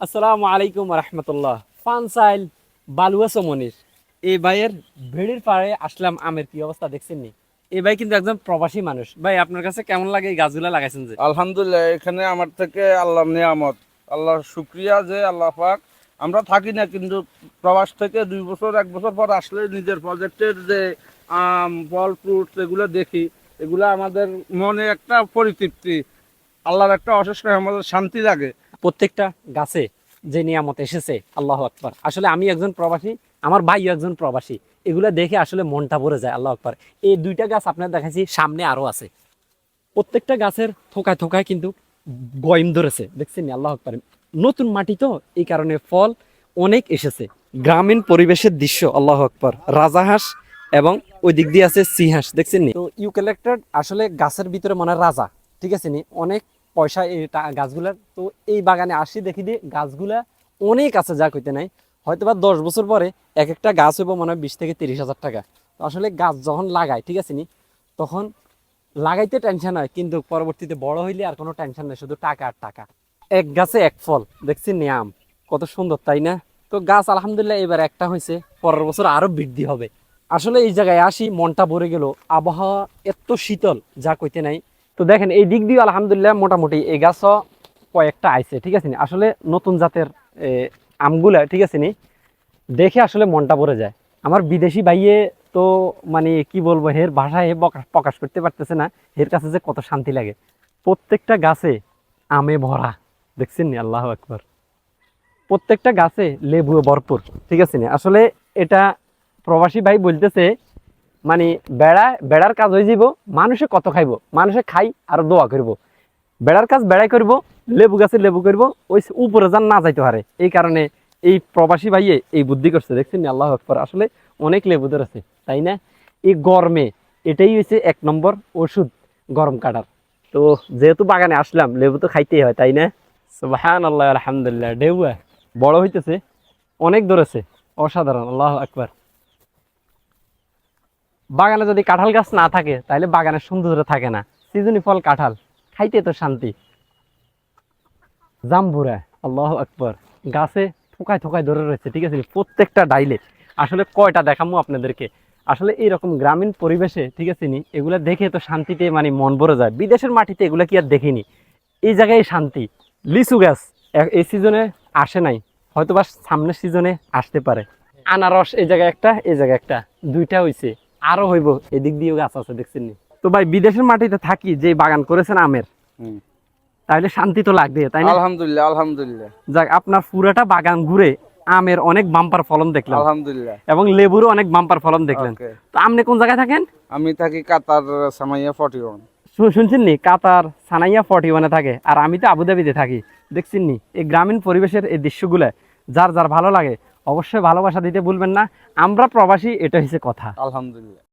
আসসালামু আলাইকুম রহমতুল্লাহ। ফানসাইল বালুয়া চমনির এই ভাইয়ের ভেড়ির পাড়ে আসলাম। আমের কি অবস্থা দেখছেন নি? এই ভাই কিন্তু একজন প্রবাসী মানুষ। ভাই আপনার কাছে কেমন লাগে এই গাছগুলা লাগাইছেন যে? আলহামদুলিল্লাহ, এখানে আমার থেকে আল্লাহর নিয়ামত, আল্লাহর শুক্রিয়া যে আল্লাহ পাক। আমরা থাকি না, কিন্তু প্রবাস থেকে 2 বছর 1 বছর পর আসলে নিজের প্রজেক্টের যে আম ফল ফ্রুটস এগুলো দেখি, এগুলো আমাদের মনে একটা পরিতৃপ্তি, আল্লাহর একটা অশেষ আমাদের শান্তি লাগে। প্রত্যেকটা গাছে যে নিয়ামত এসেছে, আল্লাহ আকবার। আসলে আমি একজন প্রবাসী, আমার ভাইও একজন প্রবাসী। এগুলা দেখে আসলে মনটা ভরে যায়, আল্লাহ আকবার। এই দুইটা গাছ আপনার দেখাচ্ছি, সামনে আরো আছে। প্রত্যেকটা গাছের থোকায় থোকায় কিন্তু গয়ম ধরেছে, দেখছেন নি? আল্লাহ আকবার। নতুন মাটি তো, এই কারণে ফল অনেক এসেছে। গ্রামীণ পরিবেশের দৃশ্য, আল্লাহ আকবার। রাজাহাঁস এবং ওই দিক দিয়ে আছে সিংহাস, দেখছেন নি? তো ইউক্যালিপটাস আসলে গাছের ভিতরে মনে হয় রাজা, ঠিক আছে নি? অনেক পয়সা এই গাছগুলার। তো এই বাগানে আসি দেখি দিয়ে গাছগুলা অনেক আছে, যা কইতে নাই। হয়তো বা 10 বছর পরে এক একটা গাছ হইব মনে হয় 20 থেকে 30 হাজার টাকা। তো আসলে গাছ যখন লাগায়, ঠিক আছে নি, তখন লাগাইতে টেনশন হয়, কিন্তু পরবর্তীতে বড় হইলে আর কোনো টেনশন নেই, শুধু টাকা আর টাকা। এক গাছে এক ফল, দেখছি নি আম, কত সুন্দর তাই না? তো গাছ আলহামদুলিল্লাহ এবার একটা হয়েছে, পরের বছর আরো বৃদ্ধি হবে। আসলে এই জায়গায় আসি মনটা ভরে গেল। আবহাওয়া এত শীতল, যা কইতে নাই। তো দেখেন এই দিক দিয়ে আলহামদুলিল্লাহ মোটামুটি এই গাছও কয়েকটা আইছে, ঠিক আছে নি? আসলে নতুন জাতের আমগুলা, ঠিক আছে নি, দেখে আসলে মনটা ভরে যায়। আমার বিদেশি ভাইয়ে তো মানে কি বলবো, হের ভাষায় প্রকাশ করতে পারতেছে না, এর কাছে যে কত শান্তি লাগে। প্রত্যেকটা গাছে আমে ভরা, দেখছেন নি? আল্লাহ আকবার। প্রত্যেকটা গাছে লেবু ভরপুর, ঠিক আছে নি? আসলে এটা প্রবাসী ভাই বলতেছে, মানে বেড়ার কাজ হয়ে যাব, মানুষে কত খাইব, মানুষে খাই আর দোয়া করব। বেড়ার কাজ বেড়াই করব, লেবু গাছে লেবু করব, ওই উপরে যান না যাইতে পারে। এই কারণে এই প্রবাসী ভাইয়ে এই বুদ্ধি করছে, দেখছেন আল্লাহ আকবার। আসলে অনেক লেবু ধরেছে, তাই না? এই গরমে এটাই হচ্ছে 1 নম্বর ওষুধ, গরম কাটার। তো যেহেতু বাগানে আসলাম, লেবু তো খাইতেই হয়, তাই না? সুবহানাল্লাহ, আলহামদুলিল্লাহ। ঢেউয়া বড় হইতেছে, অনেক ধরেছে, অসাধারণ, আল্লাহ আকবার। বাগানে যদি কাঁঠাল গাছ না থাকে, তাহলে বাগানের সৌন্দর্য থাকে না। সিজনি ফল কাঁঠাল, খাইতে তো শান্তি। জাম্বুরা, আল্লাহ আকবার। গাছে থোকায় থোকায় ধরে রয়েছে, ঠিক আছে, প্রত্যেকটা ডাইলে। আসলে কয়টা দেখামো আপনাদেরকে। আসলে এইরকম গ্রামীণ পরিবেশে, ঠিক আছে নি, এগুলা দেখে তো শান্তিতে মানে মন ভরে যায়। বিদেশের মাটিতে এগুলা কি আর দেখিনি? এই জায়গায় শান্তি। লিচু গাছ এই সিজনে আসে নাই, হয়তো বা সামনের সিজনে আসতে পারে। আনারস এই জায়গায় একটা, এই জায়গায় একটা, দুইটা হইছে, আরো হইব। এদিক দিয়েও গাছ আছে, দেখছেন নি? তো ভাই বিদেশের মাটিতে থাকি, যে বাগান করেছেন আমের, হুম। তাহলে শান্তি তো লাগবে, তাই না? আলহামদুলিল্লাহ, আলহামদুলিল্লাহ। যাক, আপনার পুরাটা বাগান ঘুরে আমের অনেক বাম্পার ফলন দেখলাম, আলহামদুলিল্লাহ। এবং লেবুরও অনেক বাম্পার ফলন দেখলেন। ওকে। তো আপনি কোন জায়গায় থাকেন? আমি থাকি কাতার, সামাইয়া 41। শুনছেন নি? কাতার সানাইয়া 41-এ থাকে, আর আমি তো আবুধাবিতে থাকি। দেখছেন নি এই গ্রামীণ পরিবেশের এই দৃশ্যগুলো? যার যার ভালো লাগে অবশ্যই ভালোবাসা দিতে ভুলবেন না। আমরা প্রবাসী, এটা হচ্ছে কথা। আলহামদুলিল্লাহ।